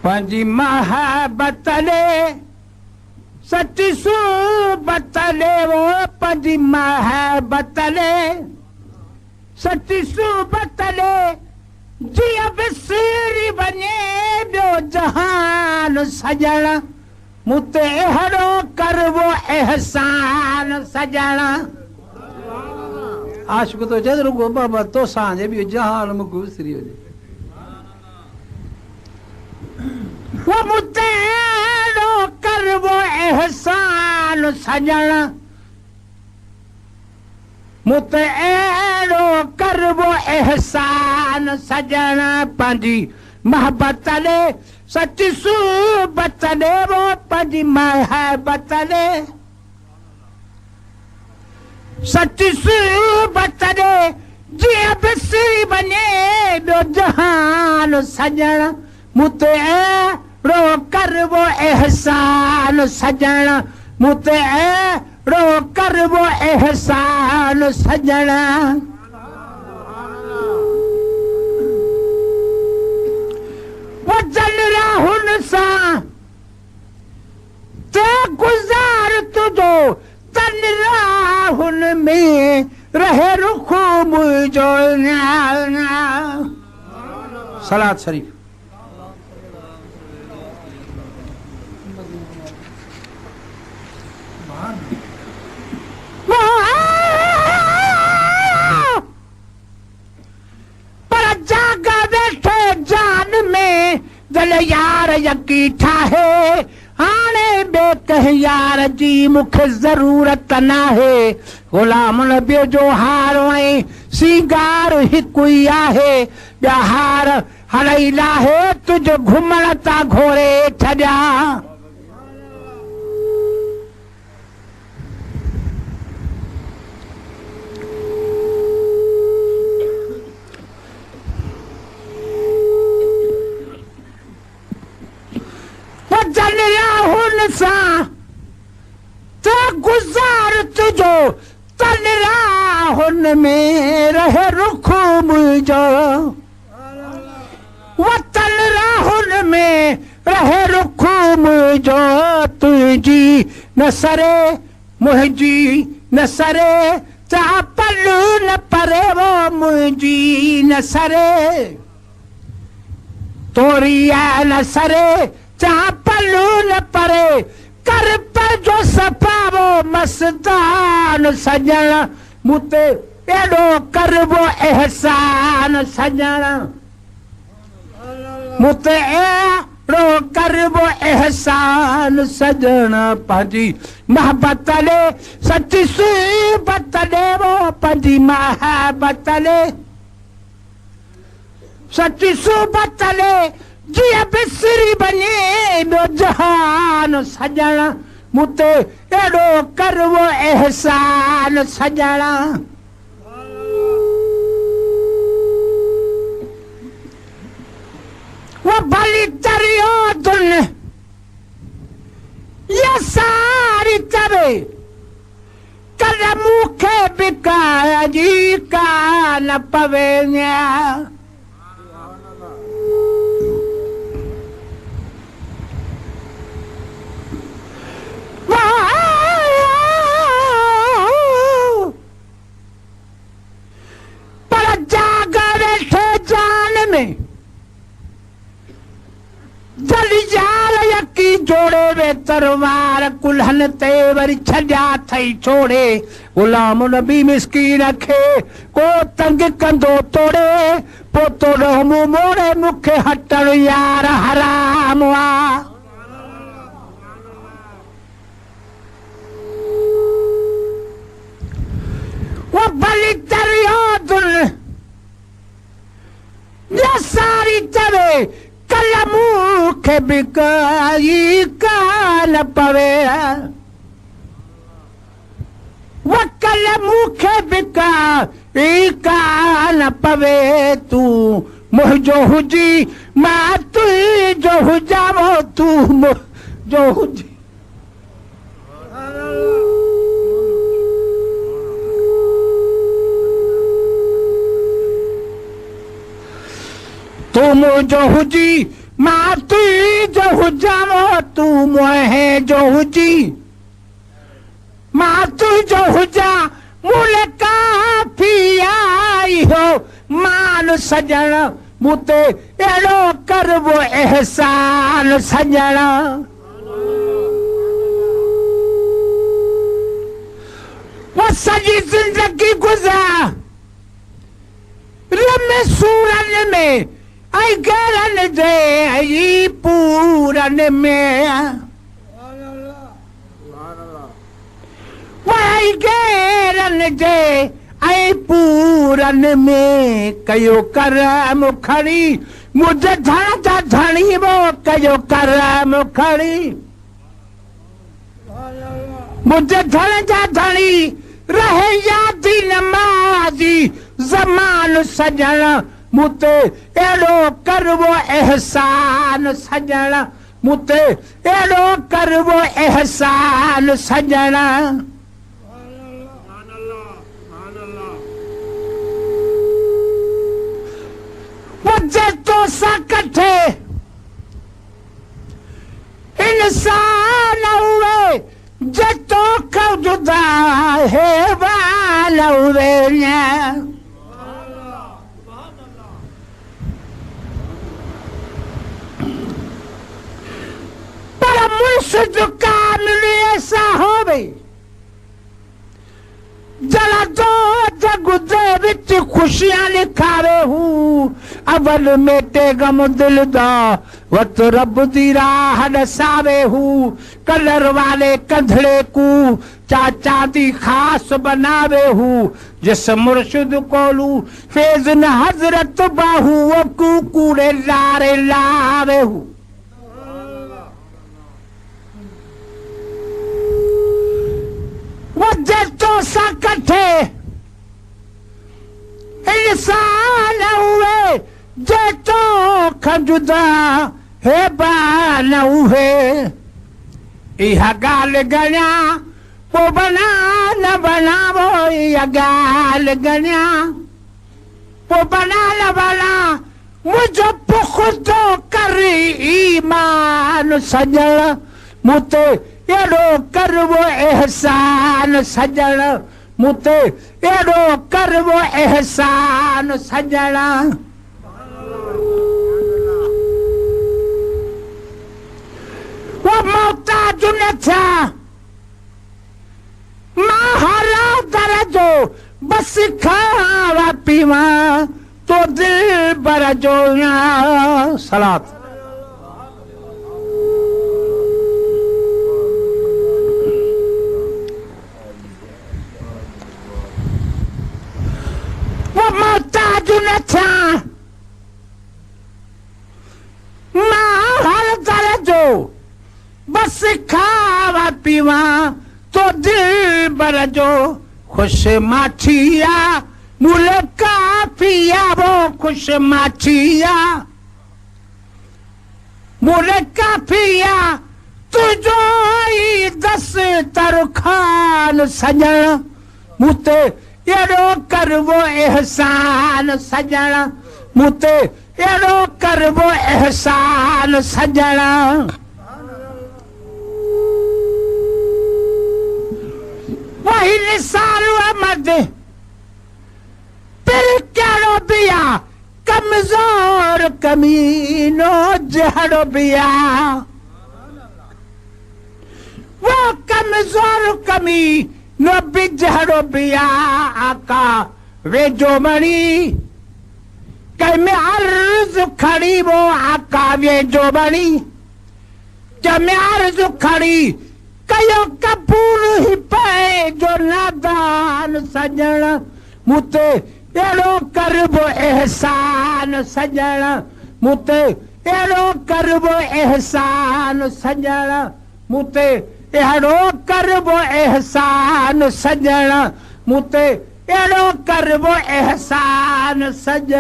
पंजी महाबत ले सच्ची सूबत ले वो पंजी महाबत ले सच्ची सूबत ले जिया बिसरी बने बियो जहान सजण मुते हरो कर वो एहसान सजण आशिक तो जद रुगो बाबा तो सांझे भी जहान मुको बिसरी हो वो मुते हरो कर वो एहसान सजण मुते हरो कर वो एहसान सजण पंजी मोहब्बत ले सच्ची सूबत ले वो पंजी मोहब्बत ले सच्ची सूबत ले जिया बिसरी बने बियो जहान सजण मुते रो कर वो एहसान सजण मुते रो कर वो एहसान सजण वो जल राहुन सा ते गुजार तुझो तन राहुन में रहे रुखो मुझो सलात शरीफ पर जागा बैठे जान में जल यार यकी ठाहे हाणे बेकह यार जी मुखे जरूरत ना है गुलाम नबी जो हार ऐं सिंगार हिकु ई आहे ॿिया हार हलई लाहे तुझ घुमण ता घोरे छॾिया जल राहुन सां ते गुज़ार तुझो तन राहुन में रहे रुख मुंहिंजो वतन राहुन में रहे रुख मुंहिंजो तुंहिंजी न सरे मुंहिंजी न सरे चा पलू न परे वो मुंहिंजी न सरे तोरी आहे न सरे चा पलू न परे कर पर जो सपावो मस्तान सजण मुते एड़ो करबो एहसान सजण मुते एड़ो करबो एहसान सजण पंहिंजी मोहब्बत ले सच्ची सूबत ले वो पंहिंजी मोहब्बत ले सच्ची सूबत ले जिया बिसरी बने बियो जहान सजण मुते एड़ो कर वो एहसान सजण वो भली तरियो दुन ये सारी चवे कर मुखे बिकाया जी का न पवे पर जागा बैठे जान में जली जाल यकी जोड़े वे तरवार कुल्हन ते वरी छॾिया थई छोड़े गुलाम नबी मिस्कीन खे को तंग कंदो तोड़े पोतो रहमू मोड़े मुखे हटण यार हराम आ वो भली तरियो दुन ये सारी चवे कल मुखे बिकाई कान पवे वो कल मुखे बिकाई कान पवे तू मुझो हुजी मां तुझो हुजावो तू मुझो हुजी मुंहिंजो हुजी मां तुंहिंजो हुजां तू मोहे जो हुजी मां तुंहिंजो हुजां मूं काफ़ी आई हो मान सजण मूं ते अहिड़ो करबो एहसान सजण वो सॼी ज़िंदगी गुज़ार रमे सूरनि में ऐं गैरनि जे पूरनि में वही गैरनि जे ऐं पूरनि में कयो करम खणी मुंहिंजे धण जा धणी वो कयो करम खणी मुंहिंजे धण जा धणी रहे यादी नमाज़ी ज़मान सजण मूं ते अहिड़ो करबो एहसान सजण मूं ते अहिड़ो करबो एहसान सजण मुझे तो सा कठे इंसान हुए जे तो खो जुदा है वाल हुए पर मुर्शिद कामिल ऐसा हो गई जरा दो जग दे विच खुशियां लिखावे हूं अवल मेटे गम दिल दा वत रब दी राह दसावे हूं कलर वाले कंधड़े को चाचा दी खास बनावे हूं जिस मुर्शिद कोलू फैज न हजरत बाहू वो कूड़े लारे लावे हूं वजह तो सा कठे इंसान हुए जे तो खजुदा है बाल हुए इहा गाल गणिया पो बना न बनावो इहा गाल गणिया पो बना न बना मुझो पुख्तो करी ईमान सजण मूं ते अहिड़ो करबो एहसान सजण मूं ते अहिड़ो करबो एहसान सजण वो मोहताज न थिया मां हरा दरजो बस खावा पीवा तो दिल बर जो सलात वो मोहताज न थिया मां हर दरजो बस खावा पीवा तो दिल बर जो खुश माठिया मुल काफिया वो खुश माठिया मुल काफिया तुझो ही दस तरखान सजण मूं ते अहिड़ो करबो एहसान सजण मूं ते अहिड़ो करबो एहसान सजण वही निसार अहमद फिर कहिड़ो बिया कमज़ोर कमीनो जहिड़ो बिया वो कमज़ोर कमी नो बिजहड़ो बिया आका वेजो मणी कमे अर्ज खड़ी वो आका वेजो मणी कमे अर्ज खड़ी कयो कपूर ही पे जो नादान सजण मूं ते अहिड़ो करबो एहसान सजण मूं ते अहिड़ो करबो एहसान सजण मूं ते अहिड़ो करबो एहसान सजण मूं ते अहिड़ो करबो एहसान सजण